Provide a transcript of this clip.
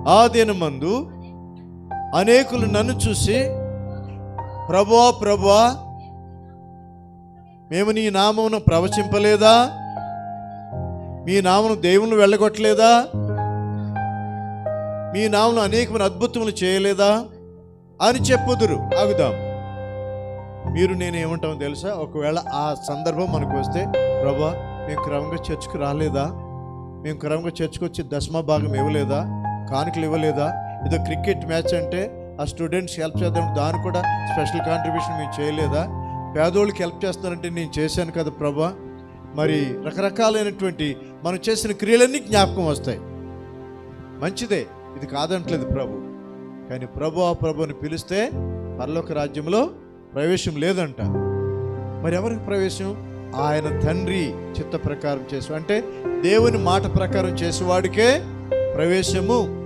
ఆ దినమందు అనేకులు నన్ను చూసి, ప్రభువా ప్రభువా, మేము నీ నామమును ప్రవచింపలేదా? మీ నామను దేవుని వెళ్ళగొట్టలేదా? మీ నామను అనేకమైన అద్భుతములు చేయలేదా అని చెప్పుదురు. ఆగుదాం. మీరు నేను ఏమంటామో తెలుసా? ఒకవేళ ఆ సందర్భం మనకు వస్తే, ప్రభువా మేము క్రమంగా చర్చకు రాలేదా? మేము క్రమంగా చర్చకు వచ్చి దశమ భాగం ఇవ్వలేదా? కానుకలు ఇవ్వలేదా? ఏదో క్రికెట్ మ్యాచ్ అంటే ఆ స్టూడెంట్స్ హెల్ప్ చేద్దాం, దాన్ని కూడా స్పెషల్ కాంట్రిబ్యూషన్ మేము చేయలేదా? పేదోళ్ళకి హెల్ప్ చేస్తానంటే నేను చేశాను కదా ప్రభువా. మరి రకరకాలైనటువంటి మనం చేసిన క్రియలన్నీ జ్ఞాపకం వస్తాయి. మంచిదే, ఇది కాదంటలేదు ప్రభు. కానీ ప్రభుని పిలిస్తే పరలోక రాజ్యంలో ప్రవేశం లేదంట. మరి ఎవరికి ప్రవేశం? ఆయన తండ్రి చిత్త ప్రకారం చేసి, అంటే దేవుని మాట ప్రకారం చేసేవాడికే ప్రవేశము.